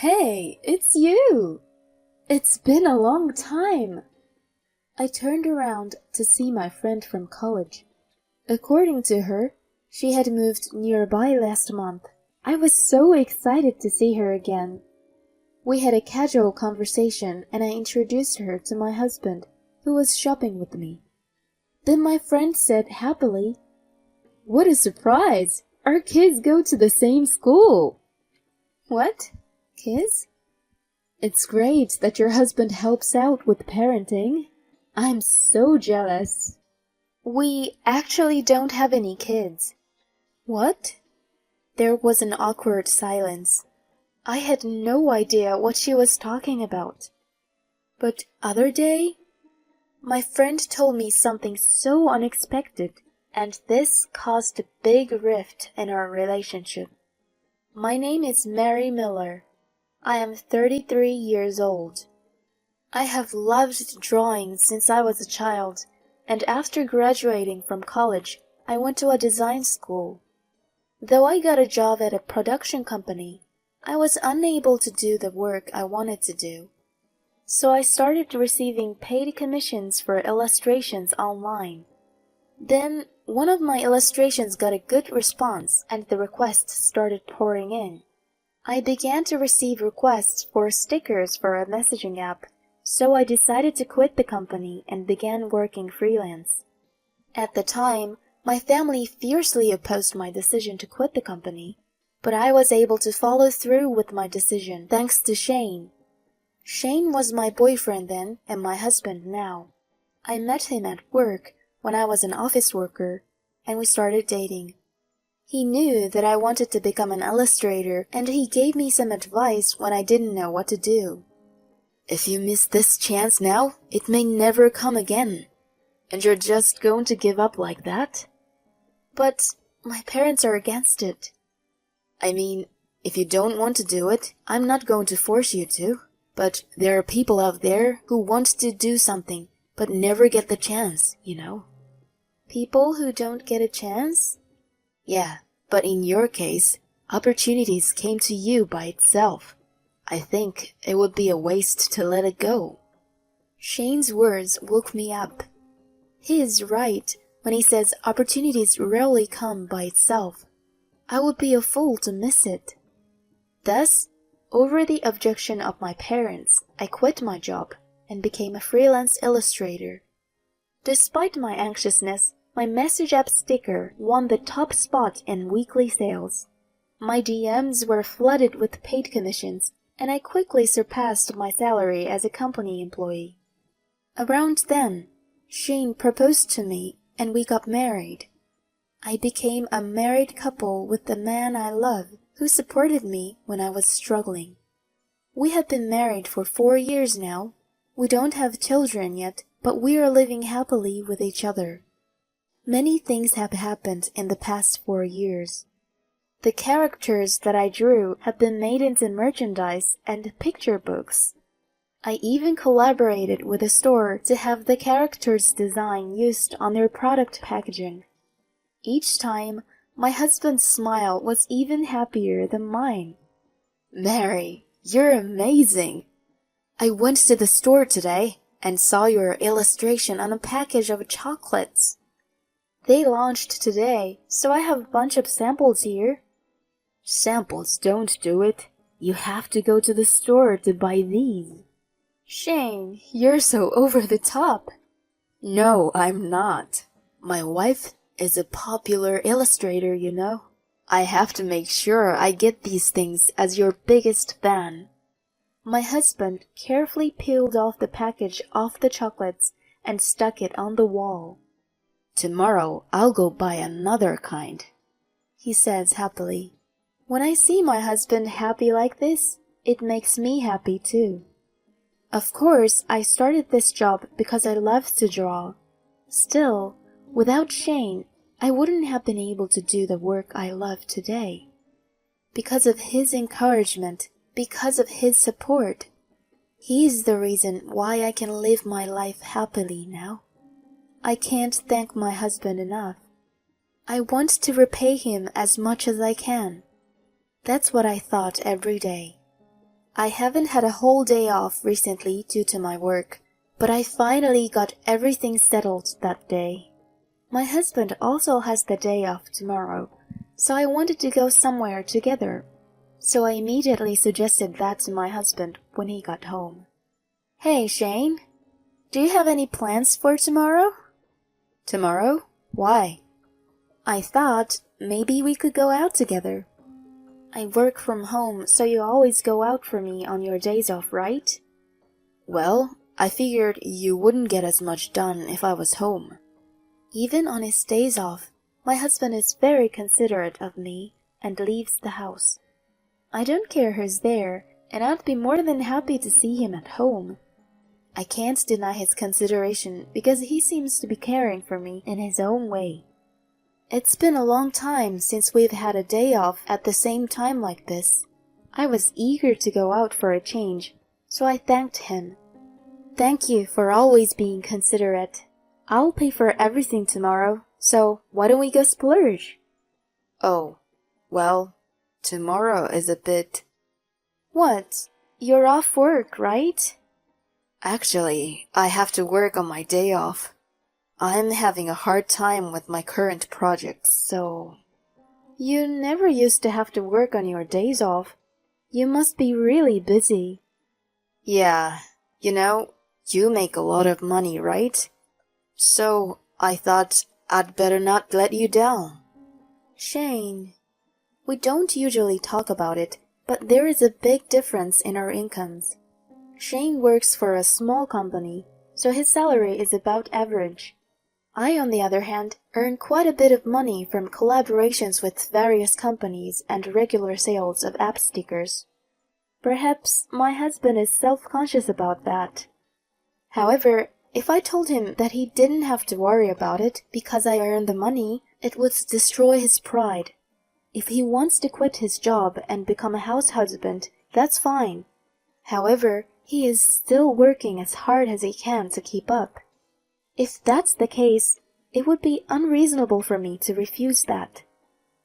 Hey, it's you! It's been a long time! I turned around to see my friend from college. According to her, she had moved nearby last month. I was so excited to see her again. We had a casual conversation and I introduced her to my husband, who was shopping with me. Then my friend said happily, "What a surprise! Our kids go to the same school!" What? Kids? It's great that your husband helps out with parenting. I'm so jealous. We actually don't have any kids. What? There was an awkward silence. I had no idea what she was talking about. But other day, my friend told me something so unexpected, and this caused a big rift in our relationship. My name is Mary Miller. I am 33 years old. I have loved drawing since I was a child, and after graduating from college, I went to a design school. Though I got a job at a production company, I was unable to do the work I wanted to do. So I started receiving paid commissions for illustrations online. Then one of my illustrations got a good response and the requests started pouring in. I began to receive requests for stickers for a messaging app, so I decided to quit the company and began working freelance. At the time, my family fiercely opposed my decision to quit the company, but I was able to follow through with my decision thanks to Shane. Shane was my boyfriend then and my husband now. I met him at work when I was an office worker, and we started dating. He knew that I wanted to become an illustrator, and he gave me some advice when I didn't know what to do. If you miss this chance now, it may never come again. And you're just going to give up like that? But my parents are against it. I mean, if you don't want to do it, I'm not going to force you to. But there are people out there who want to do something, but never get the chance, you know. People who don't get a chance? Yeah, but in your case, opportunities came to you by itself. I think it would be a waste to let it go. Shane's words woke me up. He is right when he says opportunities rarely come by itself. I would be a fool to miss it. Thus, over the objection of my parents, I quit my job and became a freelance illustrator. Despite my anxiousness, my message app sticker won the top spot in weekly sales. My DMs were flooded with paid commissions, and I quickly surpassed my salary as a company employee. Around then, Shane proposed to me and we got married. I became a married couple with the man I love who supported me when I was struggling. We have been married for 4 years now. We don't have children yet, but we are living happily with each other. Many things have happened in the past 4 years. The characters that I drew have been made into merchandise and picture books. I even collaborated with a store to have the characters' design used on their product packaging. Each time, my husband's smile was even happier than mine. Mary, you're amazing! I went to the store today and saw your illustration on a package of chocolates. They launched today, so I have a bunch of samples here. Samples don't do it. You have to go to the store to buy these. Shane, you're so over the top. No, I'm not. My wife is a popular illustrator, you know. I have to make sure I get these things as your biggest fan. My husband carefully peeled off the package off the chocolates and stuck it on the wall. Tomorrow I'll go buy another kind, he says happily. When I see my husband happy like this, it makes me happy too. Of course, I started this job because I love to draw. Still, without Shane, I wouldn't have been able to do the work I love today. Because of his encouragement, because of his support, he's the reason why I can live my life happily now. I can't thank my husband enough. I want to repay him as much as I can. That's what I thought every day. I haven't had a whole day off recently due to my work, but I finally got everything settled that day. My husband also has the day off tomorrow, so I wanted to go somewhere together. So I immediately suggested that to my husband when he got home. Hey, Shane, do you have any plans for tomorrow? Tomorrow? Why? I thought maybe we could go out together. I work from home, so you always go out for me on your days off, right? Well, I figured you wouldn't get as much done if I was home. Even on his days off, my husband is very considerate of me and leaves the house. I don't care who's there, and I'd be more than happy to see him at home. I can't deny his consideration because he seems to be caring for me in his own way. It's been a long time since we've had a day off at the same time like this. I was eager to go out for a change, so I thanked him. Thank you for always being considerate. I'll pay for everything tomorrow, so why don't we go splurge? Oh, well, tomorrow is a bit... What? You're off work, right? Actually, I have to work on my day off. I'm having a hard time with my current project, so... You never used to have to work on your days off. You must be really busy. Yeah, you make a lot of money, right? So I thought I'd better not let you down. Shane, we don't usually talk about it, but there is a big difference in our incomes. Shane works for a small company, so his salary is about average. I, on the other hand, earn quite a bit of money from collaborations with various companies and regular sales of app stickers. Perhaps my husband is self-conscious about that. However, if I told him that he didn't have to worry about it because I earn the money, it would destroy his pride. If he wants to quit his job and become a house husband, that's fine. However, he is still working as hard as he can to keep up. If that's the case, it would be unreasonable for me to refuse that.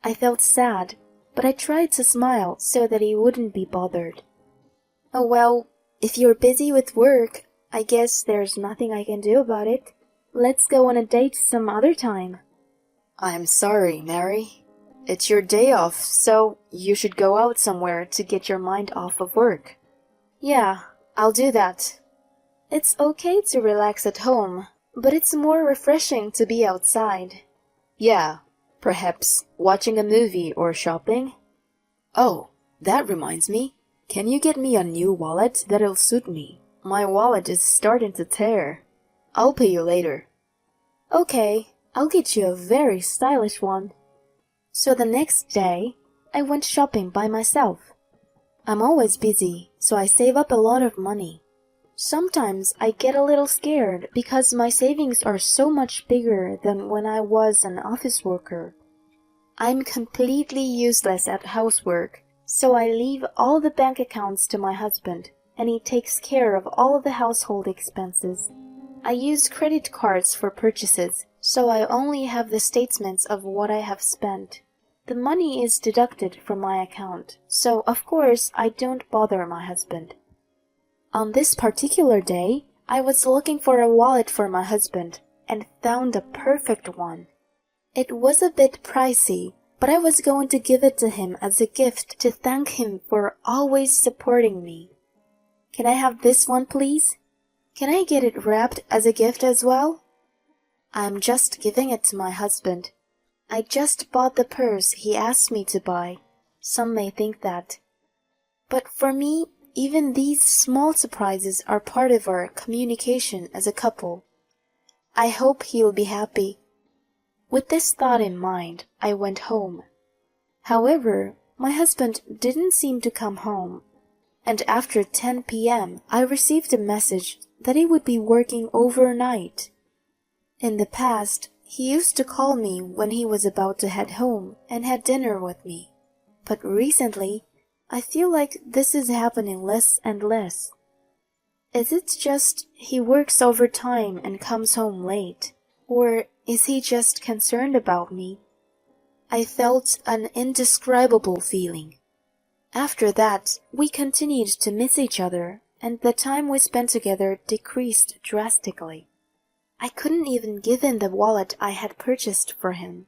I felt sad, but I tried to smile so that he wouldn't be bothered. Oh well, if you're busy with work, I guess there's nothing I can do about it. Let's go on a date some other time. I'm sorry, Mary. It's your day off, so you should go out somewhere to get your mind off of work. Yeah, I'll do that. It's okay to relax at home, but it's more refreshing to be outside. Yeah, perhaps watching a movie or shopping. Oh, that reminds me. Can you get me a new wallet that'll suit me? My wallet is starting to tear. I'll pay you later. Okay, I'll get you a very stylish one. So the next day, I went shopping by myself. I'm always busy, so I save up a lot of money. Sometimes I get a little scared because my savings are so much bigger than when I was an office worker. I'm completely useless at housework, so I leave all the bank accounts to my husband, and he takes care of all of the household expenses. I use credit cards for purchases, so I only have the statements of what I have spent. The money is deducted from my account, so of course I don't bother my husband. On this particular day, I was looking for a wallet for my husband and found the perfect one. It was a bit pricey, but I was going to give it to him as a gift to thank him for always supporting me. Can I have this one, please? Can I get it wrapped as a gift as well? I'm just giving it to my husband. I just bought the purse he asked me to buy. Some may think that. But for me, even these small surprises are part of our communication as a couple. I hope he'll be happy. With this thought in mind, I went home. However, my husband didn't seem to come home, and after 10 p.m. I received a message that he would be working overnight. In the past, he used to call me when he was about to head home and had dinner with me. But recently, I feel like this is happening less and less. Is it just he works overtime and comes home late? Or is he just concerned about me? I felt an indescribable feeling. After that, we continued to miss each other, and the time we spent together decreased drastically. I couldn't even give him the wallet I had purchased for him.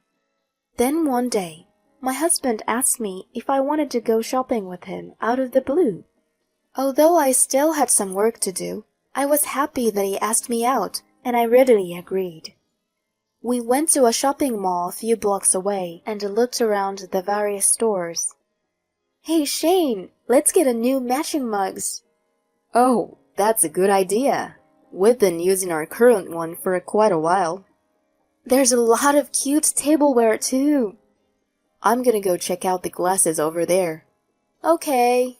Then one day, my husband asked me if I wanted to go shopping with him out of the blue. Although I still had some work to do, I was happy that he asked me out, and I readily agreed. We went to a shopping mall a few blocks away and looked around the various stores. "Hey Shane, let's get a new matching mugs." "Oh, that's a good idea. We've been using our current one for quite a while." "There's a lot of cute tableware too." "I'm gonna go check out the glasses over there." "Okay."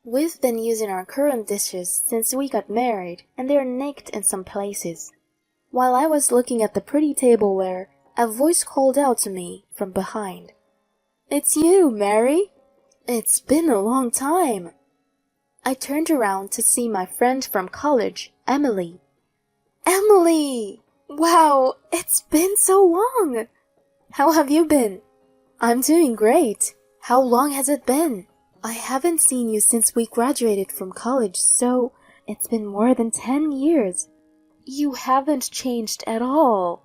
We've been using our current dishes since we got married, and they're nicked in some places. While I was looking at the pretty tableware, a voice called out to me from behind. "It's you, Mary. It's been a long time." I turned around to see my friend from college, Emily. "Emily! Wow, it's been so long! How have you been?" "I'm doing great. How long has it been?" "I haven't seen you since we graduated from college, so it's been more than 10 years. You haven't changed at all.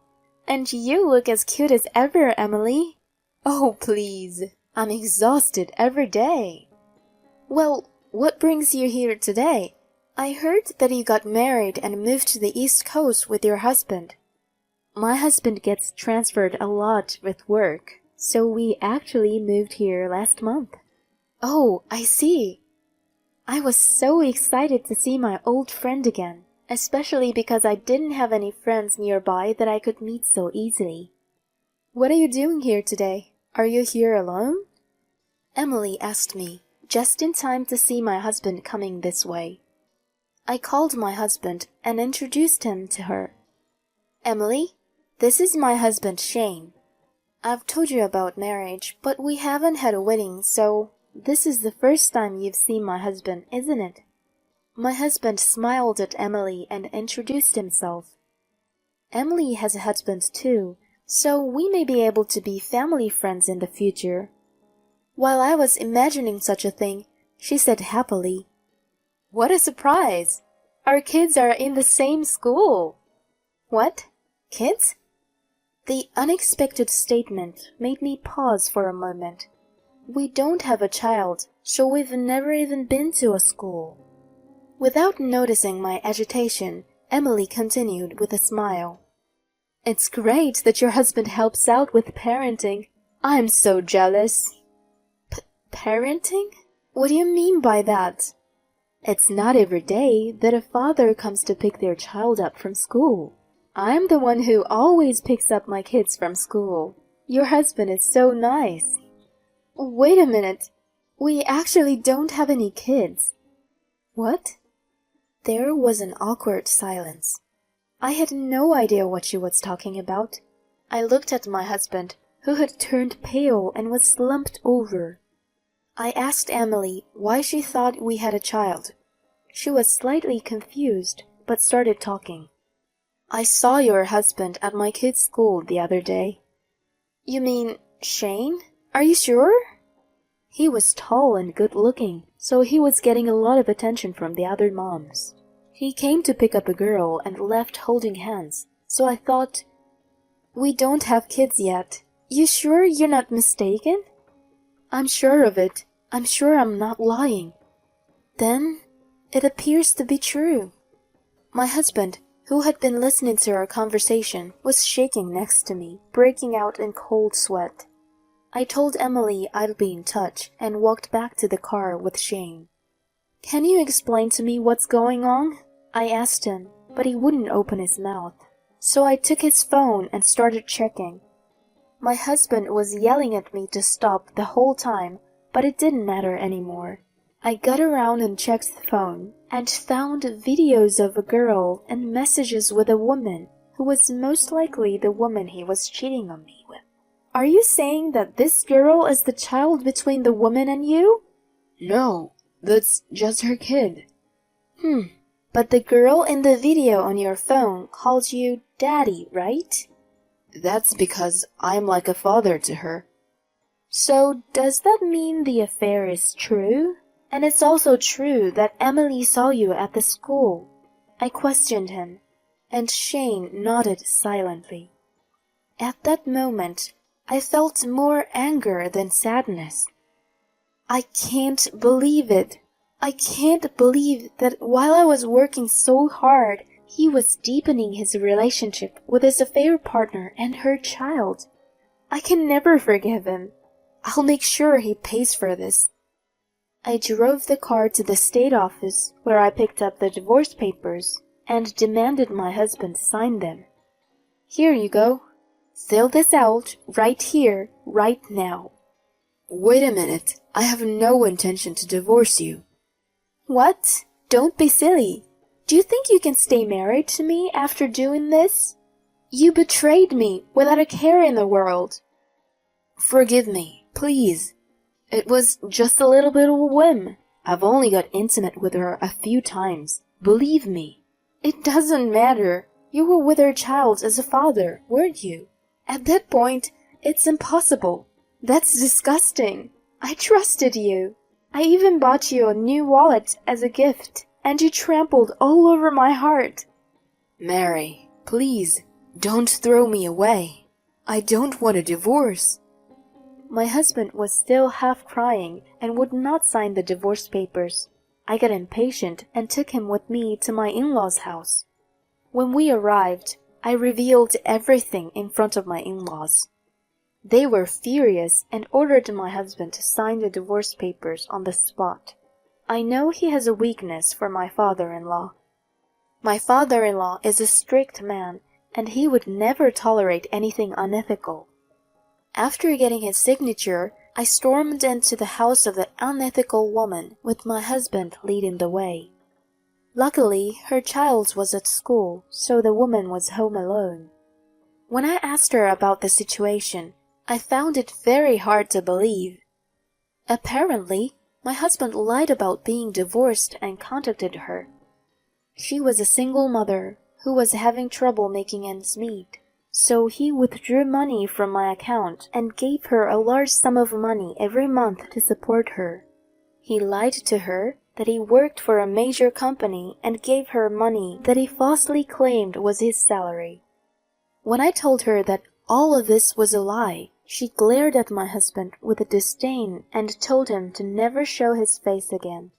And you look as cute as ever, Emily." "Oh, please. I'm exhausted every day." "Well, what brings you here today? I heard that you got married and moved to the East Coast with your husband." "My husband gets transferred a lot with work, so we actually moved here last month." "Oh, I see." I was so excited to see my old friend again, especially because I didn't have any friends nearby that I could meet so easily. "What are you doing here today? Are you here alone?" Emily asked me, just in time to see my husband coming this way. I called my husband and introduced him to her. "Emily, this is my husband Shane. I've told you about marriage, but we haven't had a wedding, so this is the first time you've seen my husband, isn't it?" My husband smiled at Emily and introduced himself. "Emily has a husband too, so we may be able to be family friends in the future." While I was imagining such a thing, she said happily, "What a surprise! Our kids are in the same school." "What? Kids?" The unexpected statement made me pause for a moment. "We don't have a child, so we've never even been to a school." Without noticing my agitation, Emily continued with a smile. "It's great that your husband helps out with parenting. I'm so jealous." Parenting? What do you mean by that?" "It's not every day that a father comes to pick their child up from school. I'm the one who always picks up my kids from school. Your husband is so nice." "Wait a minute. We actually don't have any kids." "What?" There was an awkward silence. I had no idea what she was talking about. I looked at my husband, who had turned pale and was slumped over. I asked Emily why she thought we had a child. She was slightly confused, but started talking. "I saw your husband at my kid's school the other day." "You mean Shane? Are you sure?" He was tall and good-looking, so he was getting a lot of attention from the other moms. He came to pick up a girl and left holding hands, so I thought, "We don't have kids yet. You sure you're not mistaken?" "I'm sure of it. I'm sure I'm not lying." "Then it appears to be true." My husband, who had been listening to our conversation, was shaking next to me, breaking out in cold sweat. I told Emily I'd be in touch and walked back to the car with Shane. "Can you explain to me what's going on?" I asked him, but he wouldn't open his mouth. So I took his phone and started checking. My husband was yelling at me to stop the whole time, but it didn't matter anymore. I got around and checked the phone and found videos of a girl and messages with a woman who was most likely the woman he was cheating on me with. "Are you saying that this girl is the child between the woman and you?" "No, that's just her kid." But the girl in the video on your phone calls you Daddy, right?" "That's because I'm like a father to her." So does that mean the affair is true? And it's also true that Emily saw you at the school? I questioned him, and Shane nodded silently. At that moment, I felt more anger than sadness. I can't believe it. I can't believe that while I was working so hard, he was deepening his relationship with his affair partner and her child. I can never forgive him. I'll make sure he pays for this. I drove the car to the state office where I picked up the divorce papers and demanded my husband sign them. Here you go. Fill this out right here, right now. Wait a minute. I have no intention to divorce you. What? Don't be silly. Do you think you can stay married to me after doing this? You betrayed me without a care in the world. Forgive me, please. It was just a little bit of a whim. I've only got intimate with her a few times. Believe me. It doesn't matter. You were with her child as a father, weren't you? At that point, it's impossible. That's disgusting. I trusted you. I even bought you a new wallet as a gift, and you trampled all over my heart. Mary, please, don't throw me away. I don't want a divorce. My husband was still half crying and would not sign the divorce papers. I got impatient and took him with me to my in-laws' house. When we arrived, I revealed everything in front of my in-laws. They were furious and ordered my husband to sign the divorce papers on the spot. I know he has a weakness for my father-in-law. My father-in-law is a strict man, and he would never tolerate anything unethical. After getting his signature, I stormed into the house of the unethical woman with my husband leading the way. Luckily, her child was at school, so the woman was home alone. When I asked her about the situation, I found it very hard to believe. Apparently, my husband lied about being divorced and contacted her. She was a single mother who was having trouble making ends meet, so he withdrew money from my account and gave her a large sum of money every month to support her. He lied to her that he worked for a major company and gave her money that he falsely claimed was his salary. When I told her that all of this was a lie, she glared at my husband with disdain and told him to never show his face again.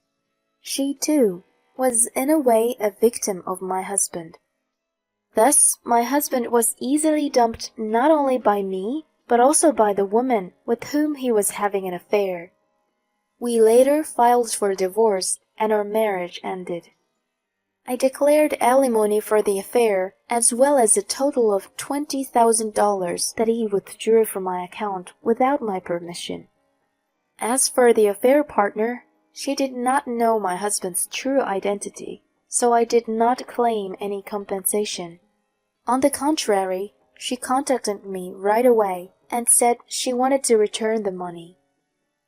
She, too, was in a way a victim of my husband. Thus, my husband was easily dumped not only by me, but also by the woman with whom he was having an affair. We later filed for divorce, and our marriage ended. I declared alimony for the affair, as well as a total of $20,000 that he withdrew from my account without my permission. As for the affair partner, she did not know my husband's true identity, so I did not claim any compensation. On the contrary, she contacted me right away and said she wanted to return the money.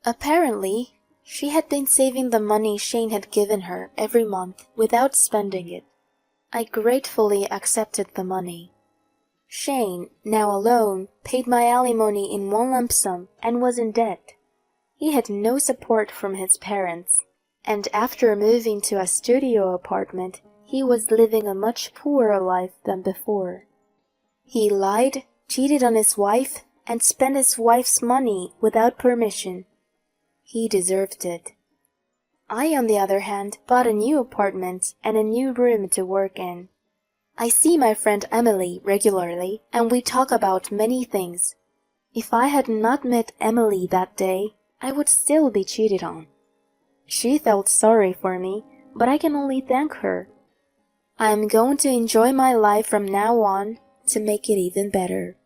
Apparently, she had been saving the money Shane had given her every month without spending it. I gratefully accepted the money. Shane, now alone, paid my alimony in one lump sum and was in debt. He had no support from his parents, and after moving to a studio apartment, he was living a much poorer life than before. He lied, cheated on his wife, and spent his wife's money without permission. He deserved it. I, on the other hand, bought a new apartment and a new room to work in. I see my friend Emily regularly, and we talk about many things. If I had not met Emily that day, I would still be cheated on. She felt sorry for me, but I can only thank her. I am going to enjoy my life from now on to make it even better.